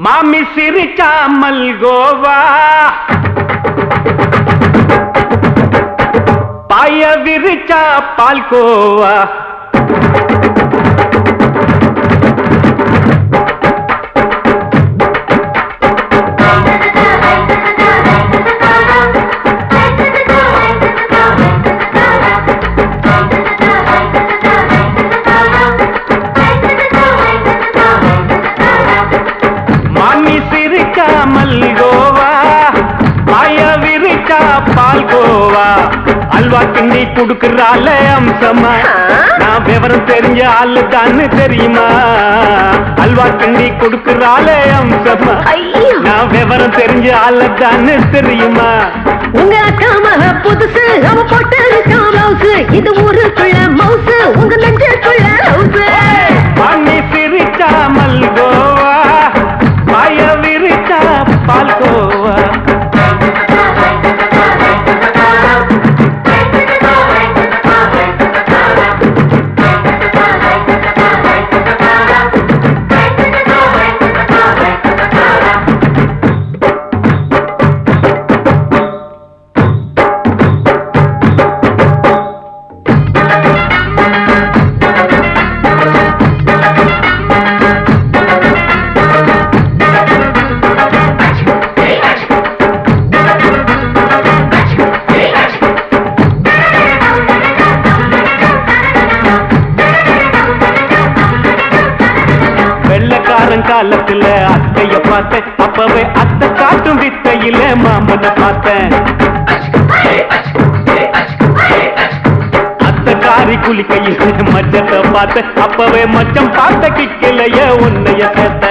மாமி சிரிச்சா மல்கோவா பாய விரிச்சா பால்கோவா அல்வா கிண்டி குடுக்கறால அம்சமா நான் விவரம் தெரிஞ்ச ஆளு தான்னு தெரியுமா அல்வா கிண்டி குடுக்கறால அம்சமா நான் விவரம் தெரிஞ்ச ஆளு தான்னு தெரியுமா உங்க அக்கா மக புதுசு அவ போட்டு ப்ளவுஸ் இது ஊருக்குள்ள மவுசு உங்க நெஞ்சுக்குள்ள ஹவுஸ் பண்ணி சிரிச்சா மல்கோவா பாய விரிச்சா பால்கோவா காலத்துல அத்தைய பார்த்தேன் அப்பவே அத்தை காட்டும் வித்தையில மாமனை பார்த்தேன் அத்தை காரி குளிக்கையில மச்சத்தை பார்த்தேன் அப்பவே மச்சம் பார்த்த கிக்கலைய உன்னைய சேர்த்த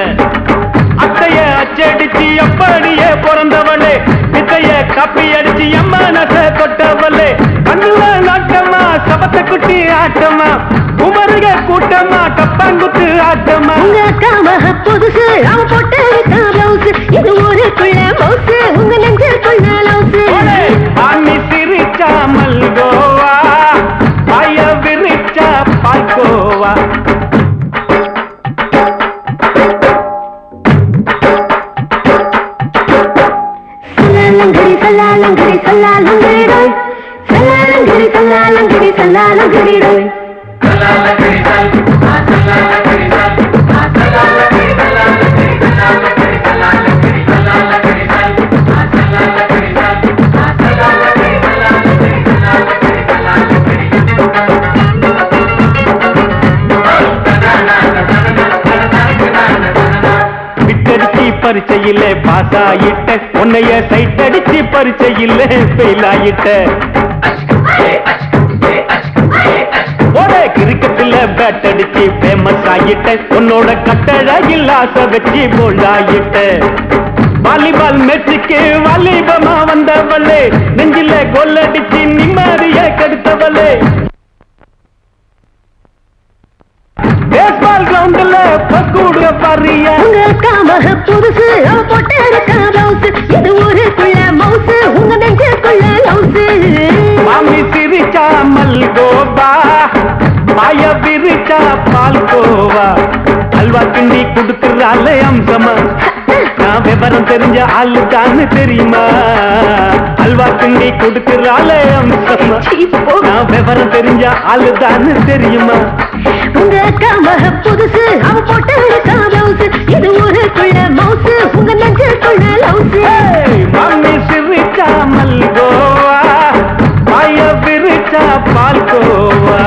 அத்தைய அச்சடிச்சு அப்படியே பிறந்தவளே வித்தைய காப்பி அடிச்சு எம்மனச தொட்டவளே கண்ணுல நாட்டமா சபத்தை குட்டி ஆட்டமா உமருக கூட்டமா கப்பாங்குத்து ஆட்டமா உங்க அக்கா மக புதுசு அவ போட்டு ப்ளவுஸ் இது ஊருக்குள்ள மவுசு உங்க நெஞ்சுக்குள்ள லவுஸ் ஆமி சிரிச்சா மல்கோவா பாய விரிச்சா பால்கோவா சல்லாலங்கடி சல்லாலங்கடி சல்லாலங்கடி சல்லாலங்கடி சல்லாலங்கடி பரிச்சையில பாஸ் ஆயிட்ட உன்னைய சைட் அடிச்சு பரிச்சையில ஃபெயில் ஆயிட்ட ஒரே கிரிக்கெட்ல பேட் அடிச்சு ஃபேமஸ் ஆயிட்ட உன்னோட கட்டழகில் ஆசை வச்சு போல்ட் ஆயிட்ட வாலிபால் மேட்சுக்கு வாலிபமா வந்தவளே நெஞ்சில கோல் அடிச்சு நிம்மதிய கெடுத்தவளே பேஸ்பால் கிரவுண்ட்ல பக்கூடுக பாரியா உங்க அக்கா மக புதுசு அவ போட்டு ப்ளவுஸ் இது ஊருக்குள்ள மவுசு உங்க நெஞ்சுக்குள்ள லவுஸ் மாமி சிரிச்சா மல்கோவா பாய விரிச்சா பால்கோவா அல்வா கிண்டி குடுக்கறால அம்சமா நான் விவரம் தெரிஞ்ச ஆளு தான்னு தெரியுமா அல்வா கிண்டி குடுக்கறால அம்சமா நான் விவரம் தெரிஞ்ச ஆளு தான்னு தெரியுமா உங்க அக்கா மக புதுசு அவ போட்டு ப்ளவுஸ் இது ஊருக்குள்ள மவுசு உங்க நெஞ்சுக்குள்ள லவுஸ் மாமி சிரிச்சா மல்கோவா பாய விரிச்சா பால்கோவா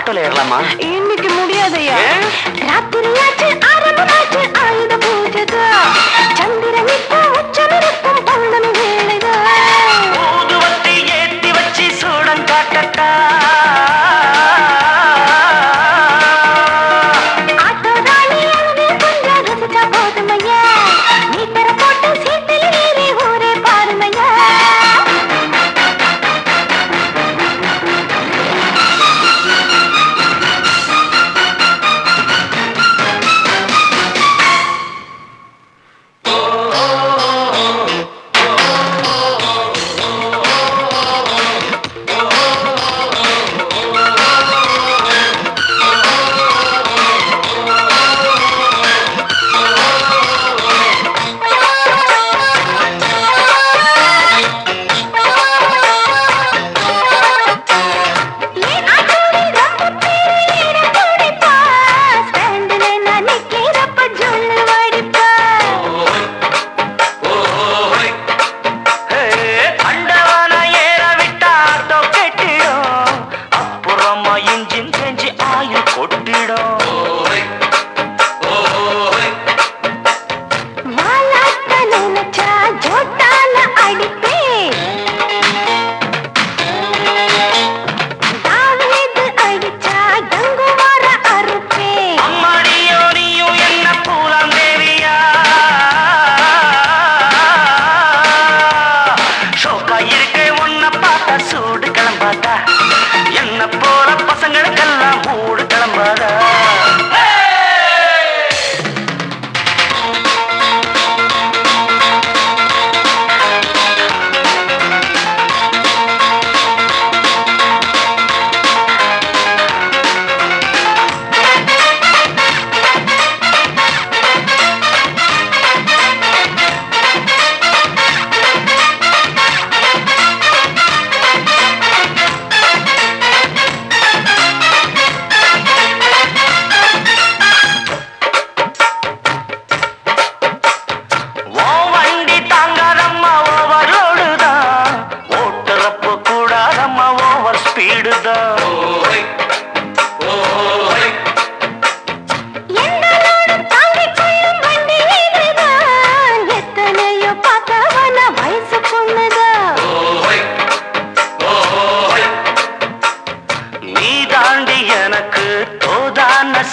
ஆட்டோல ஏறலாமா? இன்னைக்கு முடியாதையா? ராத்திரியாச்சு ஆரம்பமாச்சு ஆயுத பூஜைதா. சந்திரன் இப்போ உச்சமிருக்கும் பௌர்ணமி வேளைதா. ஊதுவத்தி ஏத்தி வச்சு சூடம் காட்டட்டா. ஆட்டோ ராணி அழகு கொஞ்சம் ரசிச்சா போதுமையா. மீட்டர போட்டு சீட்டில் ஏறி ஊரே பாருமையா.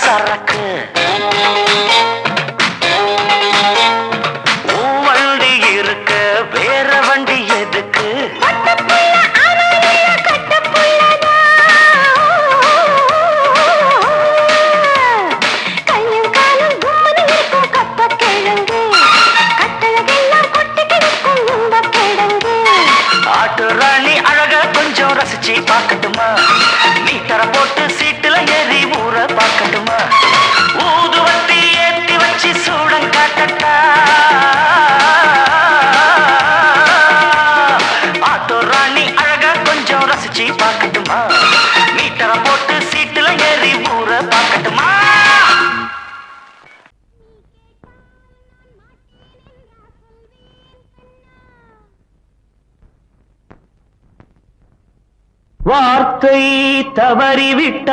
சரக்கு வண்டி இருக்க வேற வண்டி எதுக்கு? ஆட்டு ராணி அழக கொஞ்சம் ரசிச்சு பார்க்கட்டுமா? மீட்டரை போட்டு சீட்டுல ஏறி ஊற பார்க்கட்டுமா? ஊதுவத்தி ஏத்தி வச்சு சூடம் காட்டட்டா. ஆட்டோ ராணி அழக கொஞ்சம் ரசிச்சு பார்க்கட்டுமா? மீட்டரை போட்டு சீட்டுல ஏறி ஊற பார்க்கட்டுமா? வார்த்தை தவறிவிட்டாய்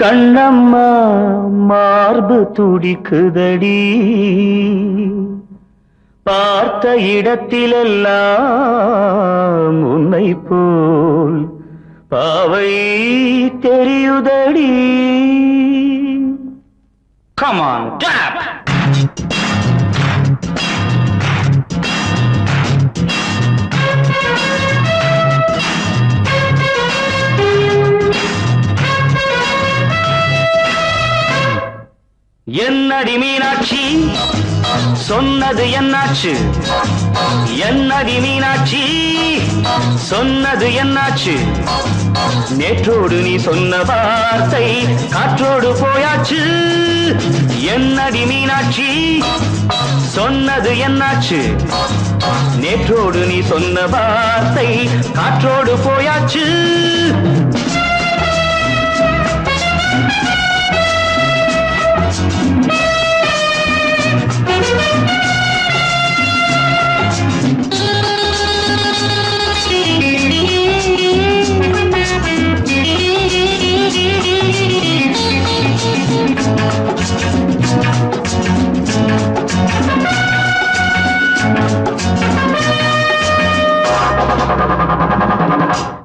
கண்ணம்மா, மார்பு துடிக்குதடி. பார்த்த இடத்திலெல்லாம் உன்னை போல் பாவை தெரியுதடி. Come on, clap! என்னடி மீனாட்சி சொன்னது என்னாச்சு? என்னடி மீனாட்சி சொன்னது என்னாச்சு? நேற்றோடு நீ சொன்ன வார்த்தை காற்றோடு போயாச்சு. என்னடி மீனாட்சி சொன்னது என்னாச்சு? நேற்றோடு நீ சொன்ன வார்த்தை காற்றோடு போயாச்சு.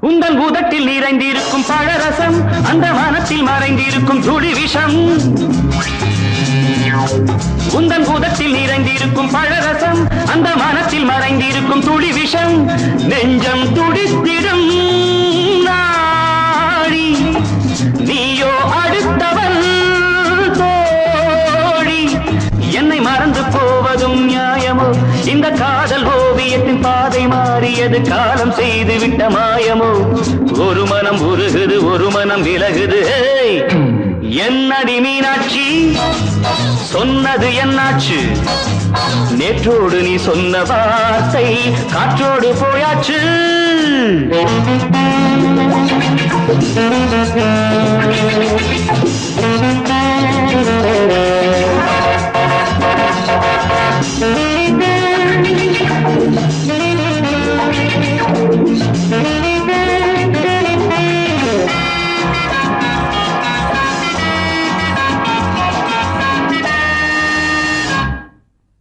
உந்தன் பூதத்தில் நிறைந்திருக்கும் பழரசம் அந்த வானத்தில் மறைந்திருக்கும் துளி விஷம் உந்தன் பூதத்தில் நிறைந்திருக்கும் பழரசம் அந்த வானத்தில் மறைந்திருக்கும் துளி விஷம் நெஞ்சம் துடித்திடும் நாடி நீயோ அடுத்தவன் தோழி என்னை மறந்து போவதும் நியாயமோ இந்த காதல் ஓவியத்தின் பாதை மாறியது காலம் செய்து விட்ட மாயமோ ஒரு மனம் உருகுது ஒரு மனம் விலகுது என்னடி மீனாட்சி சொன்னது என்னாச்சு நேற்றோடு நீ சொன்ன வார்த்தை காற்றோடு போயாச்சு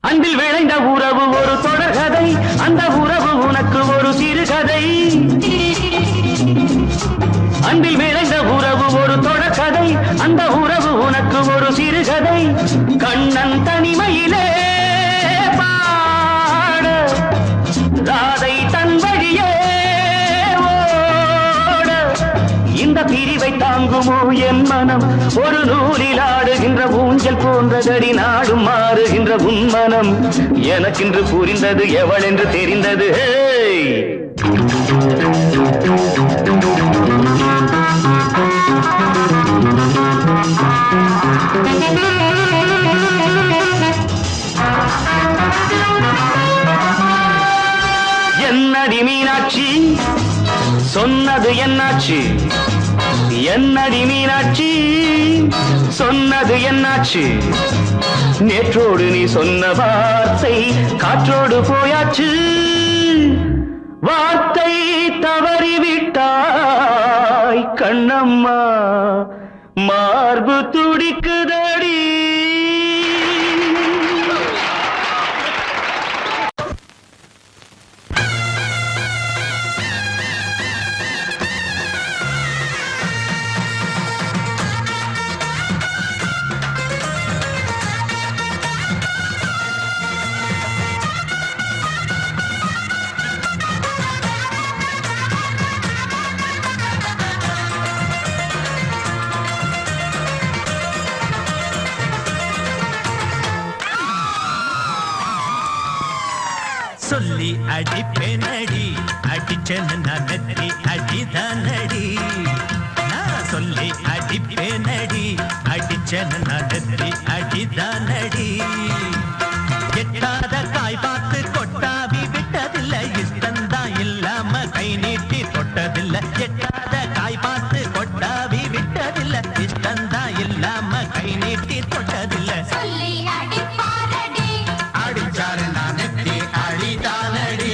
அன்பில் விளைந்த உறவு ஒரு தொடர்கதை அந்த உறவு உனக்கு ஒரு சிறுகதை அன்பில் விளைந்த உறவு ஒரு தொடர்கதை அந்த உறவு உனக்கு ஒரு சிறுகதை கண்ணன் தனிமையிலே பாட ராதை தன் வழியே ஓட இந்த பிரிவை தாங்குமோ என் மனம் ஒரு நூலில் ஆடுகின்ற ஊஞ்சல் போன்றதடி நாடும் மாறுகின்ற உன்மனம் எனக்கென்று புரிந்தது எவள் என்று தெரிந்தது என்னடி மீனாட்சி சொன்னது என்னாச்சு என்னடி மீனாட்சி சொன்னது என்னாச்சு நேற்றோடு நீ சொன்ன வார்த்தை காற்றோடு போயாச்சு வார்த்தை தவறிவிட்டாய் கண்ணம்மா மார்பு துடிக்குதடி சொல்லி அடிப்பேனடி அடிச்சேன்னு நான் நெத்தி அடிதானடி நான் சொல்லி அடிப்பேனடி அடிச்சேன்னு நான் நெத்தி அடிதானடி எட்டாத காய் பார்த்து கொட்டாவி விட்டதில்லை இஷ்டந்தான் இல்லாம கை நீட்டி தொட்டதில்லை எட்டாத காய் பார்த்து கொட்டாவி விட்டதில்லை இஷ்டந்தான் இல்லாம கை நீட்டி தொட்டதில்லை அடிச்சாரு நான் நெத்தி அடிதானடி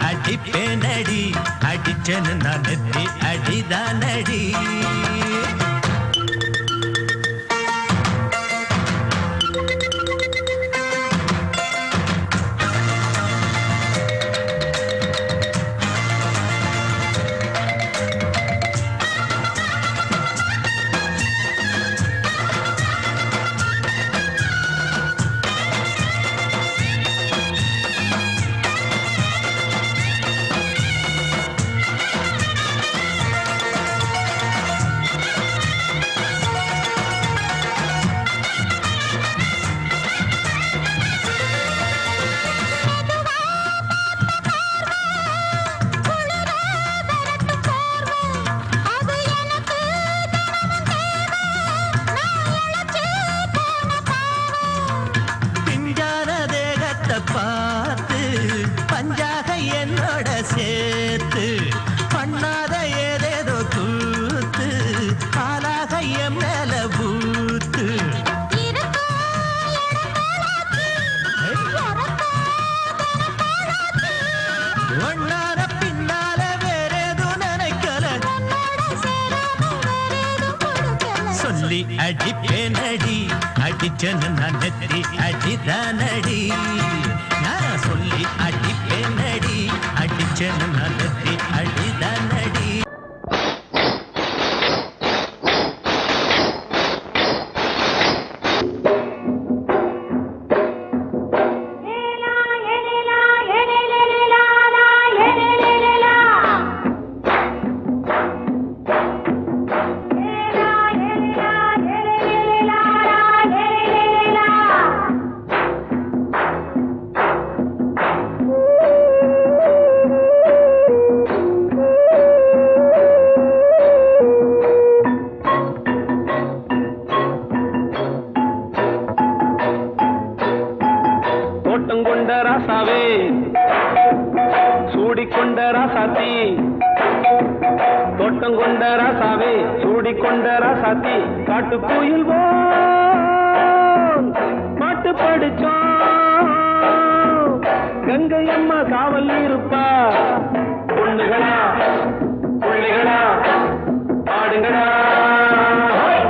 அடிப்பேனடி அடிச்சேன்னு நான் நெத்தி அடிதானடி அடிச்சேன்னு நான் நெத்தி அடிதானடி நான் சொல்லி அடிப்பேனடி அடிச்சேன்னு நான் நெத்தி அடிதானடி தோட்டங்கொண்ட ராசாவே சூடிக்கொண்ட ராசாத்தி தோட்டங்கொண்ட ராசாவே சூடிக்கொண்ட ராசாத்தி காட்டுக்குயில் பாட்டு படிச்சோம் கங்கை அம்மா காவல் இருப்பா பொண்ணுகளா பிள்ளைகளா ஆடுங்களா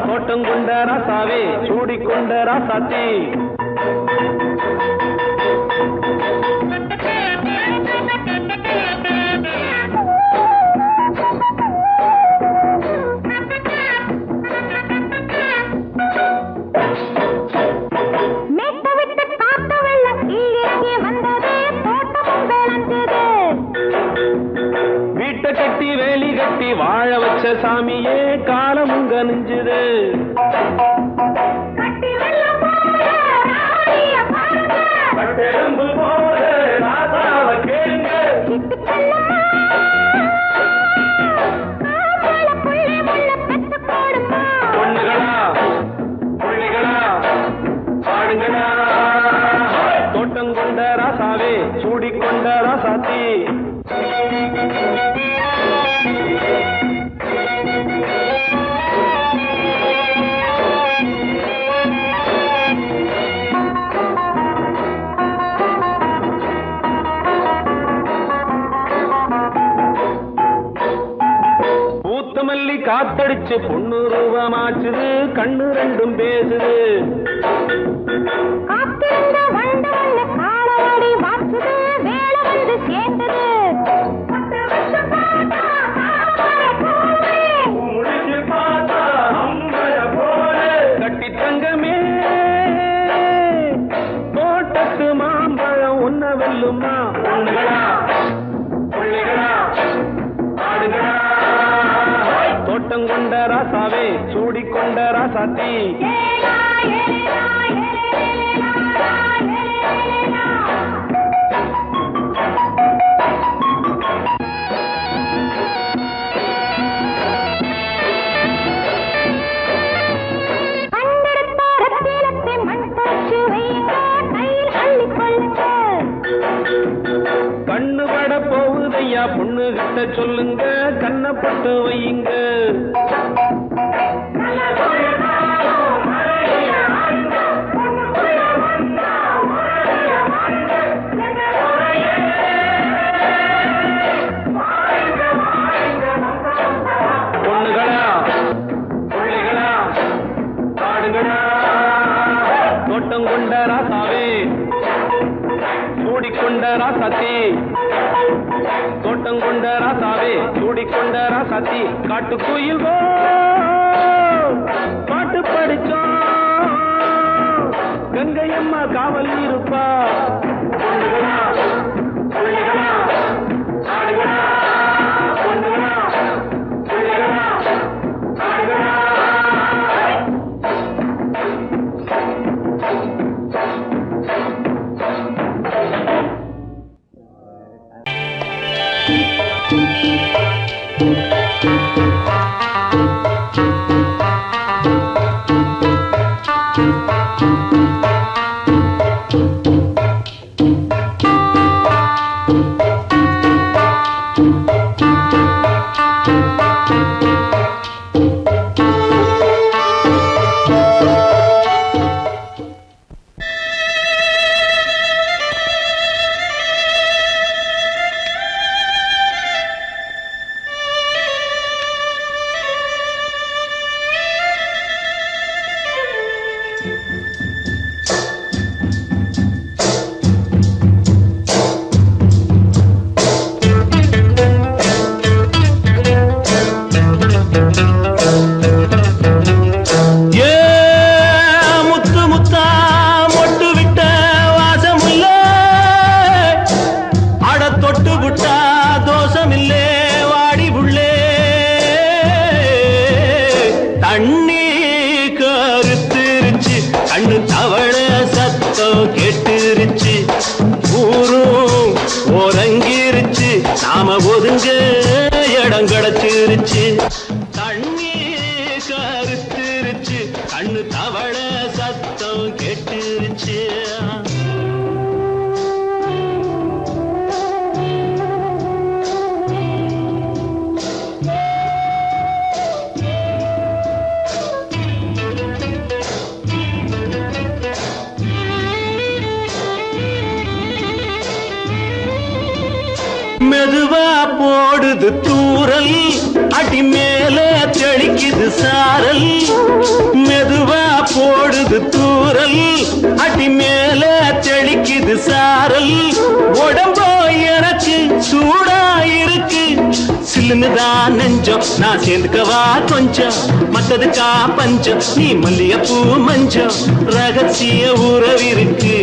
தோட்டங்கொண்ட ராசாவே சூடிக்கொண்ட ராசாத்தி வீட்டை கட்டி வேலி கட்டி வாழ வச்ச சாமியே காலமும் கனிஞ்சுது பொண்ணுகளா பிள்ளைகளா ஆடுங்களா தோட்டங்கொண்ட ராசாவே சூடிக்கொண்ட ராசாத்தி பூத்தமல்லி காத்தடிச்சு பொண்ணு ரூபமாச்சுது கண்ணு ரெண்டும் பேசுது கட்டி தங்கமே தோட்டத்து மாம்பழம் உன்ன வெல்லுமா பொண்ணுகளா பிள்ளைகளா ஆடுகளா தோட்டங்கொண்ட ராசாவே சூடிக்கொண்ட ராசாத்தி கண்ணு பட போகுதையா பொண்ணு கிட்ட சொல்லுங்க கண்ணப்பட்டு வையுங்க பொண்ணுகளா பிள்ளைகளா ஆடுங்களா தோட்டங்கொண்ட ராசாவே சூடிக்கொண்ட ராசாத்தி தோட்டங்கொண்ட ராசாவே சூடிக்கொண்ட ராசாத்தி காட்டுக்குயில் பாட்டு படிச்சோம் கங்கை அம்மா காவல் இருப்பா பொண்ணுகளா பிள்ளைகளா ஆடுகளா பொண்ணுகளா பிள்ளைகளா ஆடுகளா சத்தம் கேட்டுருச்சு ஊரும் ஓரங்கிருச்சு நாம ஒதுங்க இடம் கிடைச்சிருச்சு தண்ணி கருத்துருச்சு கண்ணு தவள சத்தம் கேட்டுருச்சு மெதுவா போடுது தூரல் அடி மேல தெளிக்குது சாரல் மெதுவா போடுது தூரல் அடி மேல தெளிக்குது சாரல் உடம்போ எனக்கு சூடா இருக்கு சில்லுன்னுதான் நெஞ்சம் நான் சேர்ந்துக்கவா கொஞ்சம் மத்ததுக்கா பஞ்சம் நீ மல்லிகைப்பூ மஞ்சம் ரகசிய உறவிருக்கு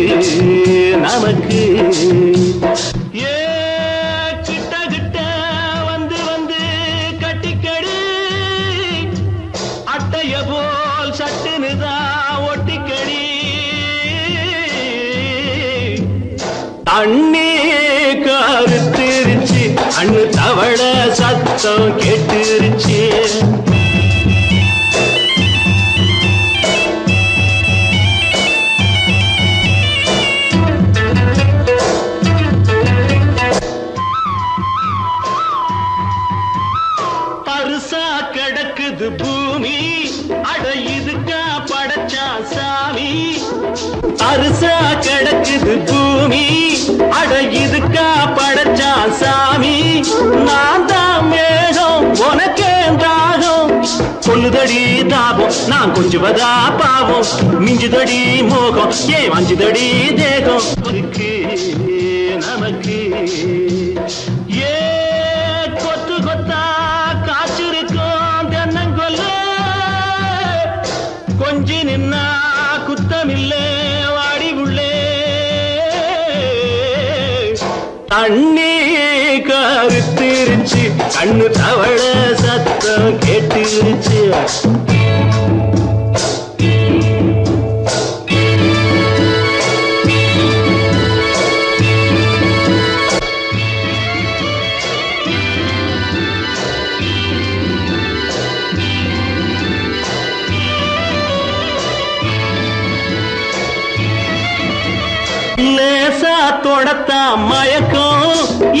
நமக்கு ஏ போல் சட்டுனுதான் ஒட்டிக்கடி தண்ணி கருத்திருச்சு அண்ணு தவள சத்தம் கேட்டுருச்சு பருசா கிடக்குது பூமி அட இதுக்கா படைச்சா சாமி அரிசா கிடக்குது பூமி அட இதுக்கா படைச்சா சாமி நான் தான் மேகம் உனக்கே தாகம் சொல்லுதடி தாபம் நான் கொஞ்சுவதா பாவம் மிஞ்சுதடி மோகம் ஏன் வஞ்சுதடி தேகம் நமக்கு ஏ கொத்து கொத்தா காய்ச்சிருக்கும் தென்னங்கொல்ல கொஞ்சி நின்னா குத்தமில்லே வாடி உள்ளே தண்ணி கருத்திருச்சு கண்ணு தவள சத்தம் கேட்டுருச்சு லேசா தொடத்தா மயக்கும்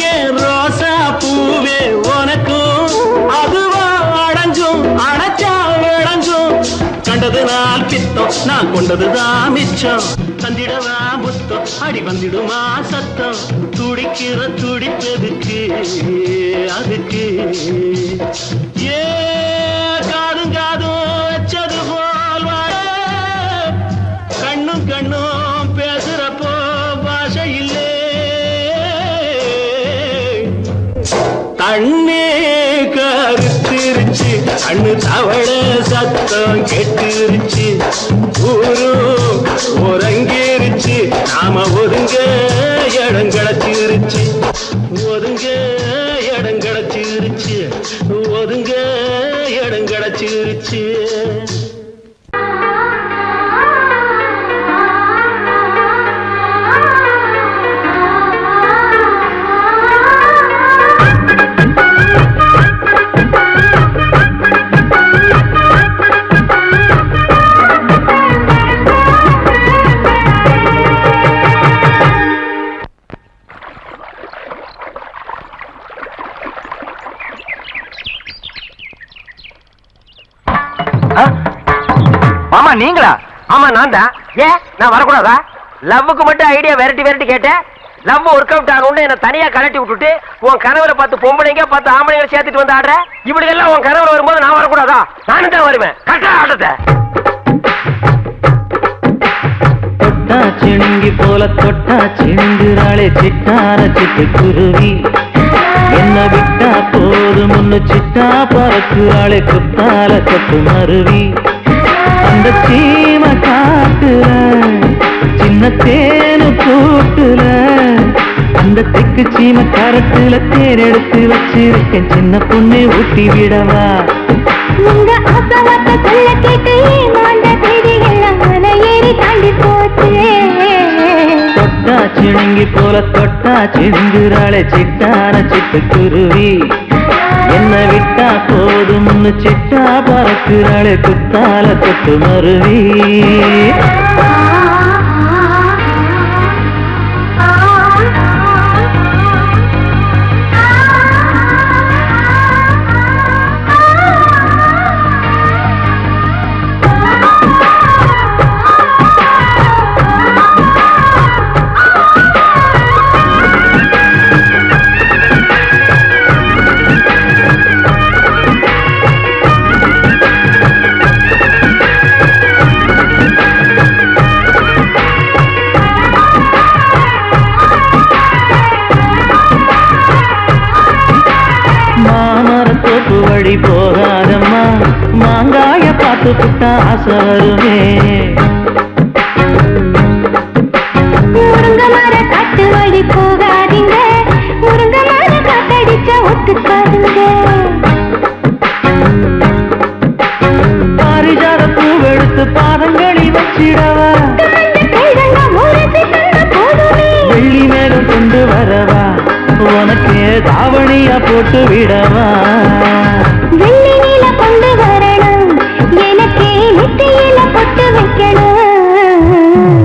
ஏன் ரோசா பூவே உனக்கும் அதுவா அடைஞ்சும் அடைச்சா விளைஞ்சும் கண்டது நாள் பித்தம் நான் கொண்டதுதான் மிச்சம் தந்திடவா புத்தம் அடி வந்திடுமா சத்தம் துடிக்கிற துடிப்பதுக்கு அதுக்கு ஏ காதும் காதும் வச்சது போல் வாழ கண்ணும் கண்ணும் பேசுறப்போ பாஷை இல்லே தண்ணி கருத்திருச்சு கண்ணு தவள சத்தம் கேட்டுருச்சு ஊரும் ஒரங்கிருச்சு நாம ஒதுங்க இடம் கிடைச்சிருச்சு ஒதுங்க இடம் கிடைச்சிருச்சு ஒதுங்க இடம் கிடைச்சிருச்சு மாமா நீங்களா? ஆமா நான் தான். ஏன் நான் வரக்கூடாதா? லவ்வுக்கு மட்டும் ஐடியா வெரைட்டி வெரைட்டி கேட்டேன். லவ் ஒர்க் அவுட் ஆகணும்னு என்ன தனியா கலட்டி விட்டுட்டு உன் கனவுல பார்த்து பொம்பளைங்க பார்த்து ஆம்பளைங்களை சேர்த்துட்டு வந்து ஆடுற. இப்படி எல்லாம் உன் கனவுல வரும்போது நான் வரக்கூடாதா? நானும் தான் வருவேன். கரெக்டா ஆட்டத்தை தொட்டா சிணுங்கி போல தொட்டா சிணுங்குறாளே சிட்டார சிட்டு குருவி என்ன விட்டா போதும் முன்னு சிட்டா பறக்குறாளே குத்தால கொத்து மருவி அந்த சீம காட்டுல சின்ன தேனு கூட்டுல அந்த தெக்கு சீம கரட்டுல தேர் எடுத்து வச்சிருக்கேன் சின்ன பொண்ணு ஊட்டி விடவா உங்க ஆசவாத்த சொல்ல கேட்டு மாண்ட தேதி எல்லாம் மன ஏறி தாண்டி போச்சு சிணுங்கி போல தொட்டா சிணுங்குறாளே சிட்டான சிட்டுக்குருவி என்ன விட்டா போதும்னு சிட்டா பறக்குறாளே குத்தால தொட்டு மருவி மாமரத்தோப்பு வழி போகாதம்மா மாங்காய பார்த்து புட்டா ஆசை வருமே முருங்க மர காட்டு வழி போகாதீங்க முருங்க மர காத்தடிச்ச ஒத்துக்காதுங்க பாரிஜாத பூவெடுத்து பாதங்களில் வச்சிடவா வெள்ளி மேகம் கொண்டு வரவா உனக்கு தாவணியா போட்டு விடவா வெள்ளி நீல கொண்டு வரணும் எனக்கே நெத்தியில பொட்டு வைக்கணும்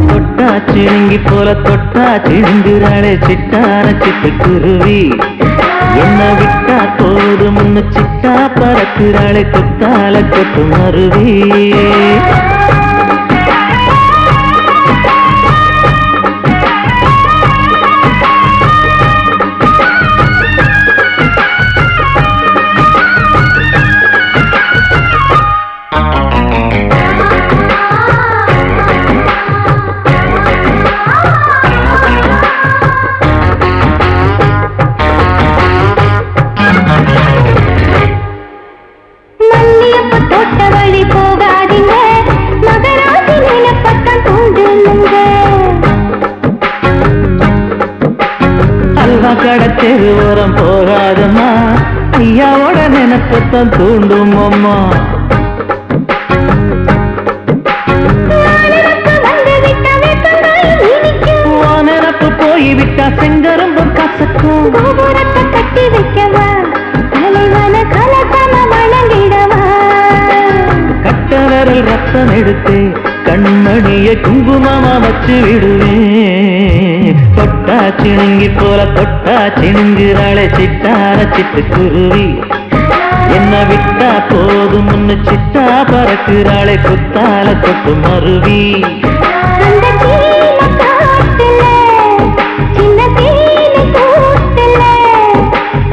தொட்டா சிணுங்கி போல தொட்டா சிணுங்குறாளே சிட்டான சிட்டுக்குருவி என்ன விட்டா போதும்னு சிட்டா பறக்குறாளே குத்தால கொட்டு மருவி மல்லியப்ப தோட்ட வழி போகாதீங்க மகராசி நிலப்பட்டம் தூண்டுங்க அல்வா கடை தெரு ஓரம் போகாதம்மா ஐயாவோட நினைப்பத்தான் தூண்டும் அம்மா நினப்பு போய்விட்டா செங்கரும்பு கசக்கும் கோபுரத்தை கட்டி வைக்கவா தலைவன கலசம வணங்கிடவா கட்ட விரல் ரத்தம் எடுத்து கண்மணிய குங்குமமா வச்சு விடுவேன் தொட்டா சிணுங்கி போல தொட்டா சிணுங்குறாளே சிட்டான சிட்டுக்குருவி என்ன விட்டா போதும்னு சிட்டா பறக்குறாளே குத்தால தொட்டு மருவி அந்த சீன காட்டுல சின்ன தேனி கூட்டுல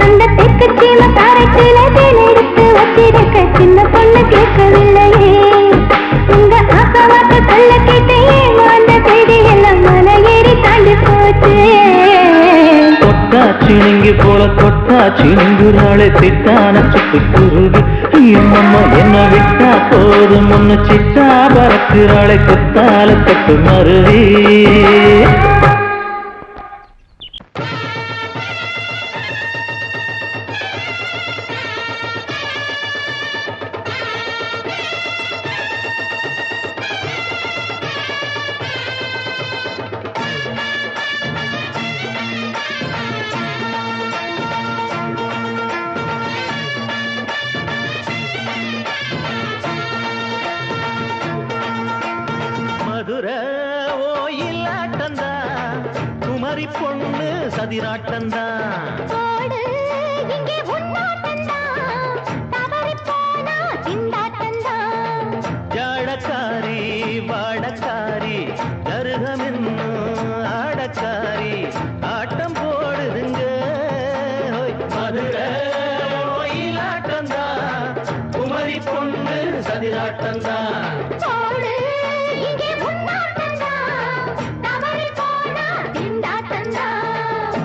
அந்த தெற்கு சீம காரைக்குல தேன் எடுத்து வச்சிருக்க சின்ன பொண்ணு கேட்கவில்லையே உங்க ஆசை வார்த்தை சொல்ல கேட்டேன் அந்த செய்தி எல்லாம் மலை ஏறி தாண்டி போச்சு தொட்டா சிணுங்கி போல தொட்டா சிணுங்குறாளே சிட்டான சிட்டுக்குருவி எம்மம்மா என்ன விட்டா போதும் ஒன்னு சிட்டா பறக்குறாளே குத்தால தொட்டு மருவி மதுரை ஓயிலாட்டந்தா குமரி பொண்ணு சதிராட்டந்தா ஓடு இங்கே உன்னாட்டந்தான் தவறி போனா திண்டாட்டந்தான் ஜாடக்காரி வாடக்காரி கருகமென்னு ஆடக்காரி ஆட்டம் போடுதுங்க ஹோய். மதுரை ஓயிலாட்டந்தா குமரி பொண்ணு சதிராட்டந்தா ஓடு இங்கே உன்னாட்டந்தான் தவறி போனா திண்டாட்டந்தான்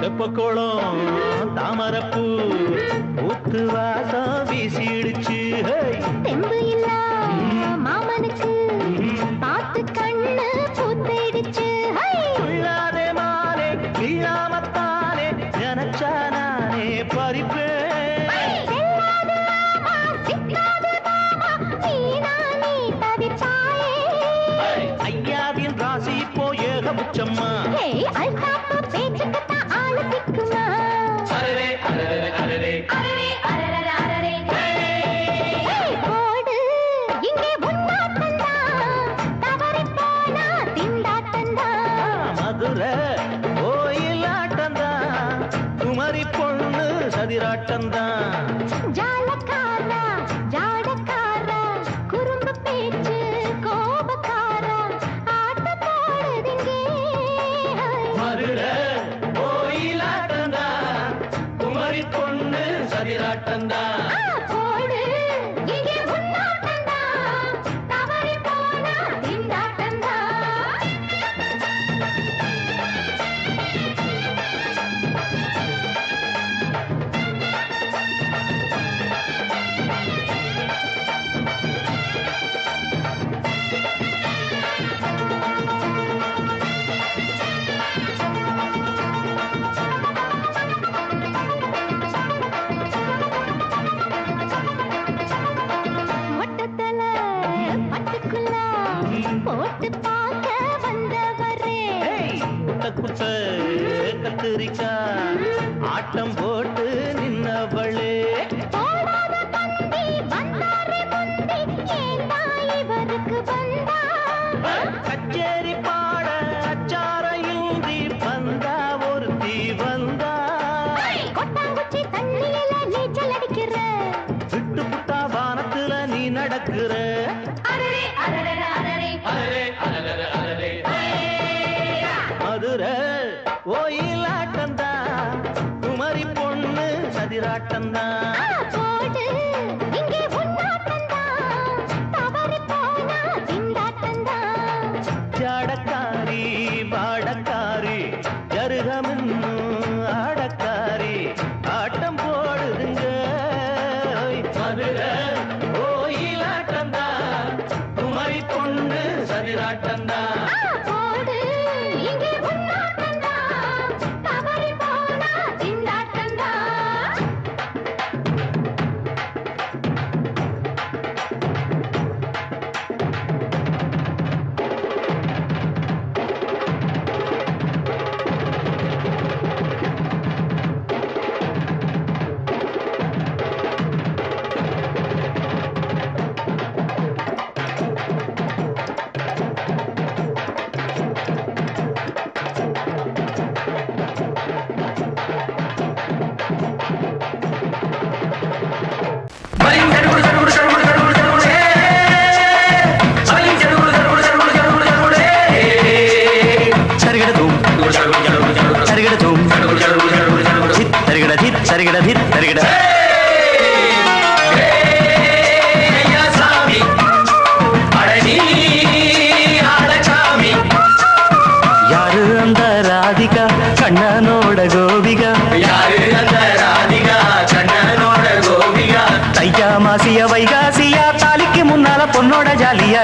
தெப்பக்குளம் தாமரப்பூ வாசம் வீசிடுச்சு தெம்பு இல்ல மாமனுக்கு பார்த்து கண்ணு பூத்திடுச்சு உள்ளாதே மாலே வீழாமத்தானே நினைச்சா நானே பறிப்பேன் ஐயாவின் ராசி இப்போ ஏகபட்சம்மா பேச்சுக்கத்தான் ஆளு திக்குமா போடு இங்கே உன்னாட்டந்தா தவறி போனா திண்டாட்டந்தா மதுரை கோயிலாட்டந்தான் குமரி பொண்ணு சதிராட்டந்தான் ஜாலக்காரா ஜாடக்காரா குறும்பு பேச்சு கோபக்காரா ஆட்ட போடுதிங்கே மதுரை கோயிலாட்டந்தான் குமரி பொண்ணு சதிராட்டந்தான் போடு இங்கே உன்னாட்டந்தா தவறி போனா திண்டாட்டந்தா மொட்டத்தல பட்டுக்குள்ள போட்டு பார்க்க வந்தவரே குட்ட கத்திரிக்கா ஆட்டம் போட்டு நின்னவளே போடாத பந்தி வந்தாரே முந்தி ஏண்டா இவருக்கு வந்தா கச்சேரி பாட அச்சார இந்தி வந்தா ஒருத்தி வந்தா கொட்டாங்குச்சி தண்ணியில நீச்சல் அடிக்கிற விட்டு புட்டா வானத்துல நீ நடக்கிற அரரே அரரே அரரே மதுரை கோயிலாட்டந்தா குமரி பொண்ணு சதிராட்டந்தா போடு இங்கே உன்னாட்டந்தா தவறி போனா திண்டாட்டந்தா ஜாடக்காரி பாடக்காரி ஜருகமின்னு ஆடக்காரி ஆட்டம் போடுதுங்க மதுரை கோயிலாட்டந்தா குமரி பொண்ணு சதிராட்டந்தா போடு இங்கே உன்னாட்டந்தா தவறி போனா திண்டாட்டந்தா யாரு அந்த ராதிகா கண்ணனோட கோபிகா தையா மாசிய வைகாசியா தாலிக்கு முன்னால பொண்ணோட ஜாலியா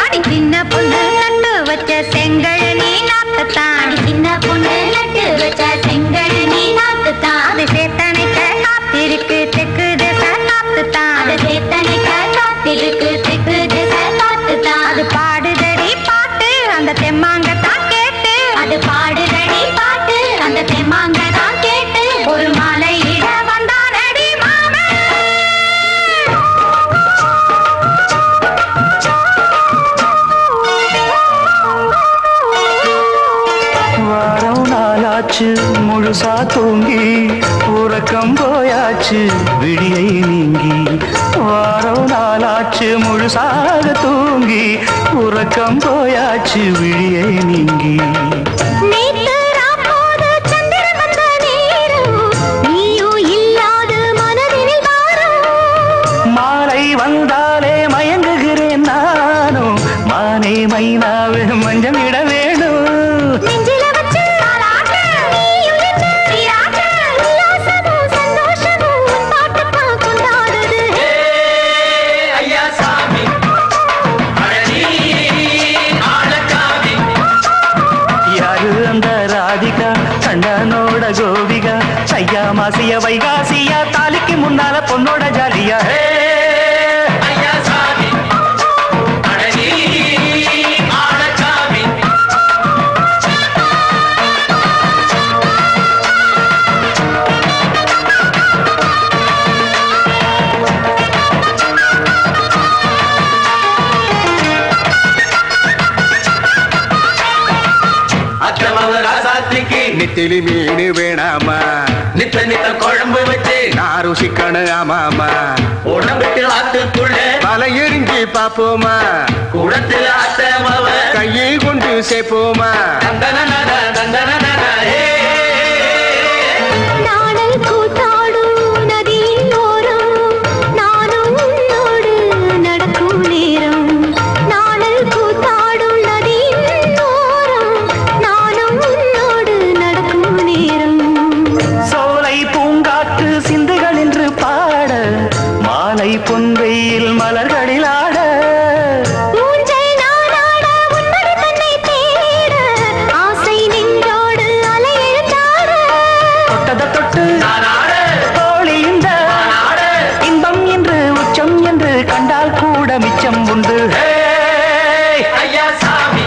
அடி சின்ன பொண்ணு நட்டு வச்ச செங்கல் நீ நாட்டுத்தான் சின்ன பொண்ணு நட்டு வச்ச செங்கல் நீ நாட்டுத்தான் அது சேத்தனைக்க காத்திருக்கு தெற்கு திசை காத்துத்தான் அது சேத்தனைக்க காத்திருக்கு தெற்கு திசை காத்துத்தான் அது பாடுதடி பாட்டு அந்த தெம்மாங்க தான் கேட்டு அது பாடுதடி பாட்டு அந்த தெம்மாங்க தான் கேட்டு ஒரு மாலை இட வந்தானடி மாமே வாரம் நாளாச்சு முழுசா தூங்கி உறக்கம் போயாச்சு விடியை நீங்கி வாரம் நாளாச்சு முழுசாக தூங்கி உறக்கம் போயாச்சு விடியை நீங்கி நேத்து ராப்போது சந்திரன் வந்த நேரம் தன்னோட கோபிகா சையா மாசிய வைகாசியா தாலிக்கு முன்னால பொண்ணோட ஜாலியா ஐயா சாமி அடனி ஆளச்சாமி நெத்திலி மீன் வேணாமா நித்த நித்த குழம்பு வச்சு நான் ருசிக்கணும் ஆமாமா உடம்புக்கு ஆத்துக்குள்ள பல எரிஞ்சு பாப்போமா குடத்துல ஆத்தமாவ கையை கொண்டு சேர்ப்போமா தந்தன தந்தன நாடல் கூத்தாடும் நதியின் ஓரம் நானும் உன்னோடு நடக்கும் நேரம் நாடல் கூத்தாடும் நதியின் ஓரம் நானும் உன்னோடு நடக்கும் நேரம் சோலை பூங்காற்று சிந்துகள் என்று பாட மாலை பொன்வெயில் மலர்களில் ஆட ஊஞ்சல் நானாட உன்மடி தன்னை தேட ஆசை நெஞ்சோடு அலையெழுந்தாட தொட்டத தொட்டு தோழி இந்த இன்பம் என்று உச்சம் என்று கண்டால் கூட மிச்சம் உண்டு ஐயா சாமி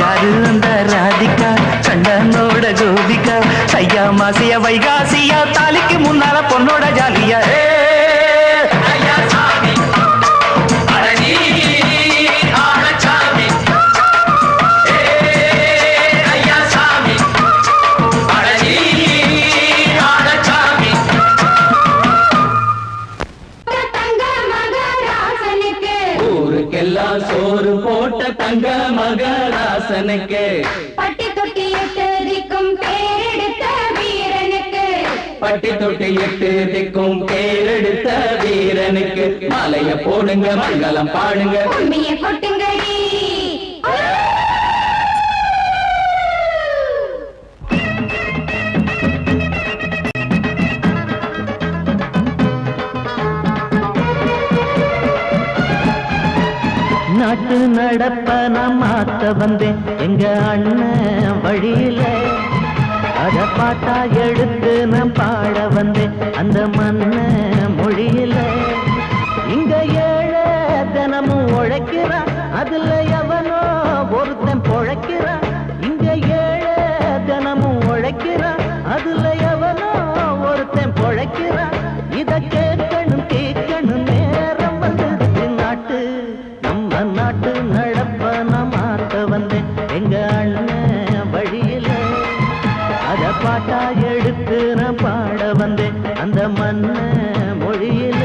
யாரு அந்த ராதிகா கண்டனோட கோபிகா சையா மாசிய வைகாசியா தாலிக்கு முன்னால பொண்ணோட ஜாலியா ஐயா சாமி அடனி ஆளச்சாமி ஐயா சாமி அடனி ஆளச்சாமி தங்க மகராசனுக்கு ஊருக்கெல்லாம் சோறு போட்ட தங்க மகராசனுக்கு பட்டி தொட்டி எட்டதிக்கும் பேரெடுத்த வீரனுக்கு பட்டி தொட்டி எட்டு திக்கும் பேரெடுத்த வீரனுக்கு மாலைய போடுங்க மங்களம் பாடுங்க உண்மையை கொட்டுங்கடி நாட்டு நடப்ப நான் மாத்த வந்தேன் எங்க அண்ணன் வழியில அத பாட்டா எடுத்து நான் பாட வந்தேன் அந்த மண்ண மொழியில இங்க ஏழை தினமும் உழைக்கிறான் அதுல எவனோ ஒருத்தன் பொழைக்கிறான் இங்க ஏழை தினமும் உழைக்கிறான் அதுல எவனோ ஒருத்தன் பொழைக்கிறான் இத கேட்கணும் கேட்கணும் நேரம் வந்துடுச்சு நாட்டு நம்ம நாட்டு நடப்ப நான் மாத்த வந்தேன் எங்க அண்ணன் வழியில அத பாட்டா எடுத்து நான் பாட வந்தேன் அந்த மண்ண மொழியில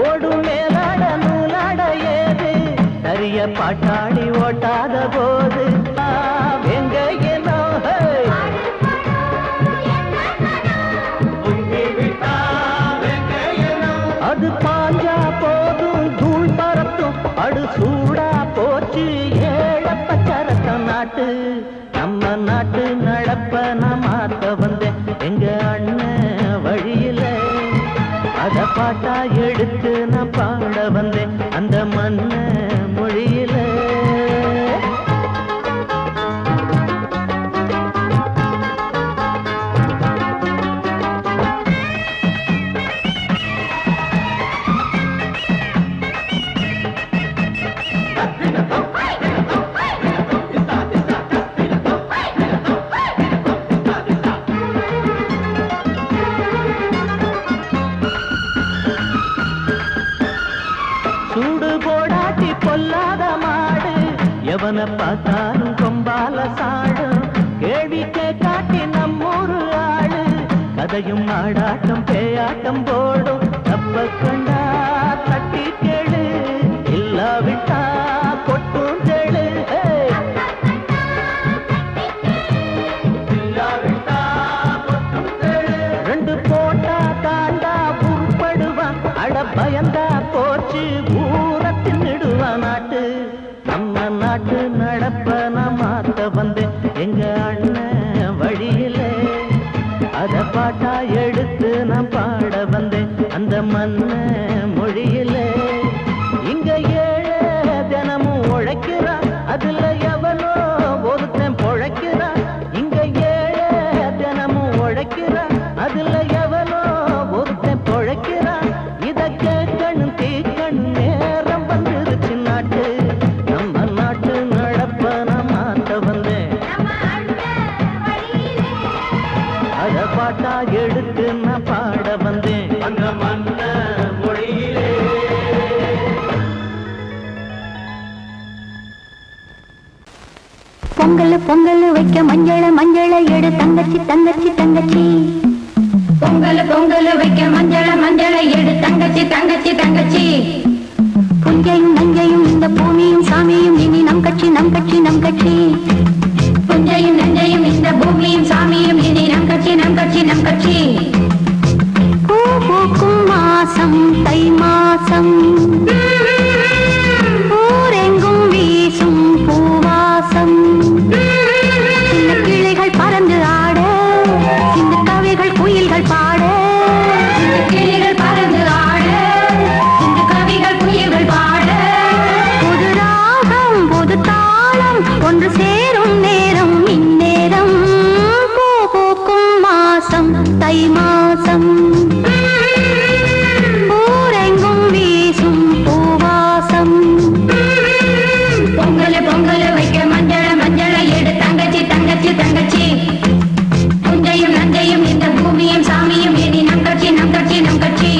ஓடும் மேலாட நூலாட ஏது சரிய பாட்டாடி ஓட்டாத போது எங்க ஏனோ அது பாஞ்சா போதும் தூள் பறத்தும் அடு சூடா போச்சு ஏழப்பச்சரத்த நாட்டு நம்ம நாட்டு நடப்ப நான் மாத்த வந்தேன் எங்க அண்ணன் வழியில அத பாட்டா எடுத்து நான் பாட வந்தேன் அந்த மண்ண மொழியில சூடு போடாட்டி பொல்லாத மாடு எவனை பார்த்தாலும் கொம்பால சாடும் கேள்வி காட்டி நம்மூரு ஆளு கதையும் ஆடாட்டம் பேயாட்டம் போடும் தப்ப கண்டா தட்டி கேளு இல்லாவிட்டா கொட்டும் கேளு பொங்கல் பொங்கல் வைக்க மஞ்சள மஞ்சள எடு தங்கச்சி தங்கச்சி தங்கச்சி பொங்கல் பொங்கல் வைக்க மஞ்சள மஞ்சள எடு தங்கச்சி தங்கச்சி தங்கச்சி புஞ்சையும் நஞ்சையும் இந்த பூமியும் சாமியும் இனி நம் கட்சி நம் கட்சி நம் கட்சி புஞ்சையும் நஞ்சையும் இந்த பூமியும் சாமியும் இனி நம் கட்சி நம் கட்சி நம் கட்சி பூ பூக்கும் மாசம் தை மாசம் ஊரெங்கும் வீசும் பூவாசம் சின்ன கிளைகள் பறந்து ஆட சின்ன கவிகள் குயில்கள் பாட சின்ன கிளைகள் பறந்து ஆட சின்ன கவிகள் குயில்கள் பாட புது ராகம் புது தாளம் ஒன்று சேரும் நேரம் இந்நேரம் பூ பூக்கும் மாசம் தை மாசம் ஊரெங்கும் வீசும் பூவாசம் பொங்கல் பொங்கல் வைக்க மஞ்சள மஞ்சள எடு தங்கச்சி தங்கச்சி தங்கச்சி புஞ்சையும் நஞ்சையும் இந்த பூமியும் சாமியும் இனி நம் கட்சி நம் கட்சி நம் கட்சி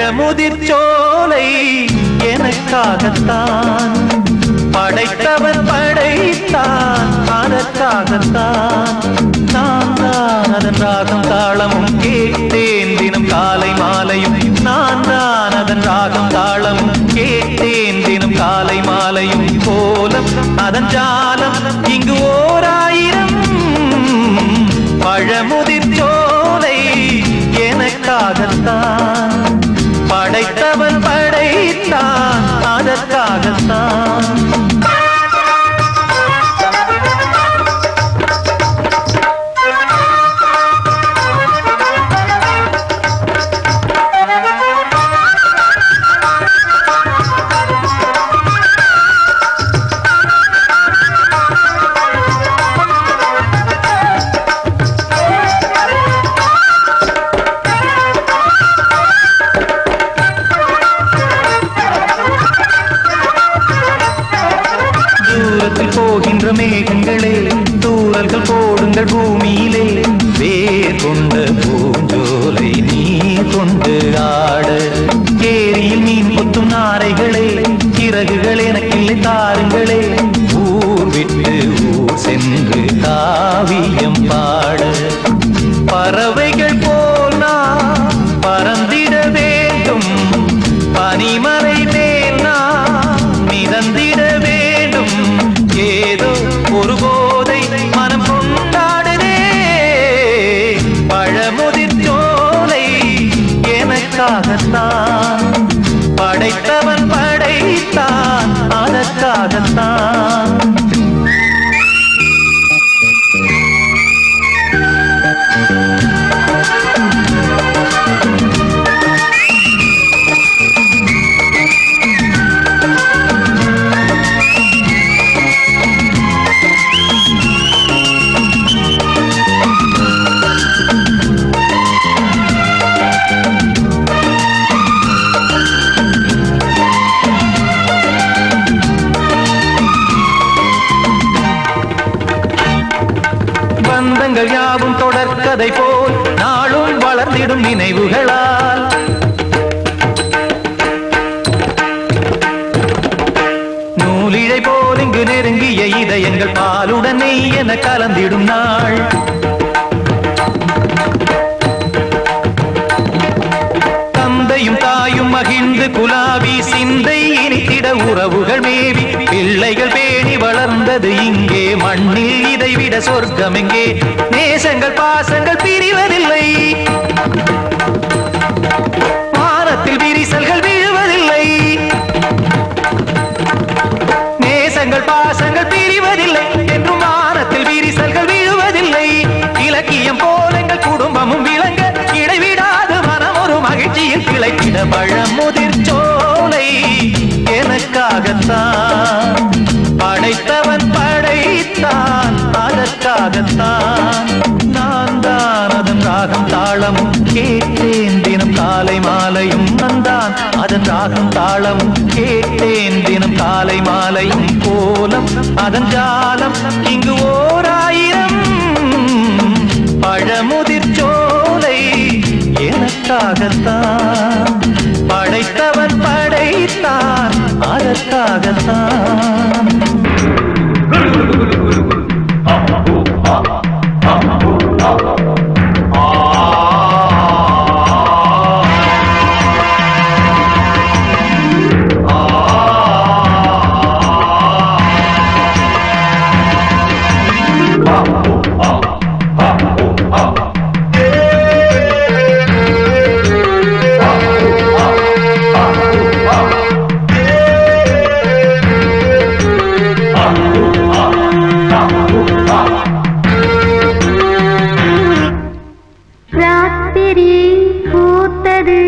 பழமுதிர் சோலை எனக்காகத்தான் படைத்தவன் படைத்தான் அதற்காகத்தான் நான் தான் அதன் ராகம் தாளமும் கேட்டேன் தினம் காலை மாலையும் நான் தான் அதன் ராகம் தாளமும் கேட்டேன் தினம் காலை மாலையும் கோலம் அதன் ஜாலம் இங்கு ஓராயிரம் பழமுதிர் சோலை எனக்காகத்தான் படைத்தவன் படைத்தான் அதற்காகத்தான் போகின்ற மேகங்களே தூரல்கள் போடுங்கள் பூமியிலே வேர் கொண்ட பூஞ்சோலை நீ கொண்டு ஆட ஏரியில் மீன் கொத்தும் நாரைகளே இறகுகள் எனக்கில்லை தாருங்களே ஊர் விட்டு ஊர் சென்று காவியம் பாட பறவைகள் போல் நான் பறந்திட வேண்டும் பனிமலை மேல் நான் மிதந்திட வேண்டும் ஏதோ ஒரு போதை மனம் கொண்டாடுதே பழமுதிர் சோலை எனக்காகத்தான் படைத்தவன் படைத்தான் அதற்காகத்தான் பந்தங்கள் யாவும் தொடர்கதை போல் நாளும் வளர்ந்திடும் நினைவுகளால் நூலிழை போல் இங்கு நெருங்கிய இதயங்கள் பாலுடன் நெய் என கலந்திடும் நாள் தந்தையும் தாயும் மகிழ்ந்து குலாவி சிந்தை இனித்திட உறவுகள் மேவி பிள்ளைகள் பேணி வளர்ந்தது இங்கே மண்ணில் இதைவிட சொர்க்கம் எங்கே நேசங்கள் பாசங்கள் பிரிவதில்லை வானத்தில் விரிசல்கள் விழுவதில்லை நேசங்கள் பாசங்கள் பிரிவதில்லை என்றும் வானத்தில் விரிசல்கள் விழுவதில்லை இலக்கியம் போல எங்கள் குடும்பமும் விளங்க இடைவிடாது மனம் ஒரு மகிழ்ச்சியில் கிளைத்திட பழமுதிர் சோலை எனக்காகத்தான் படைத்தவன் படைத்தான் அதற்காகத்தான் நான் தான் அதன் ராகம் தாளமும் கேட்டேன் தினம் காலை மாலையும் நான் அதன் ராகம் தாளமும் கேட்டேன் தினம் காலை மாலையும் கோலம் அதன் ஜாலம் இங்கு ஓராயிரம் பழமுதிர் சோலை எனக்காகத்தான் படைத்தவன் படைத்தான் அதற்காகத்தான் ராத்திரி பூத்தது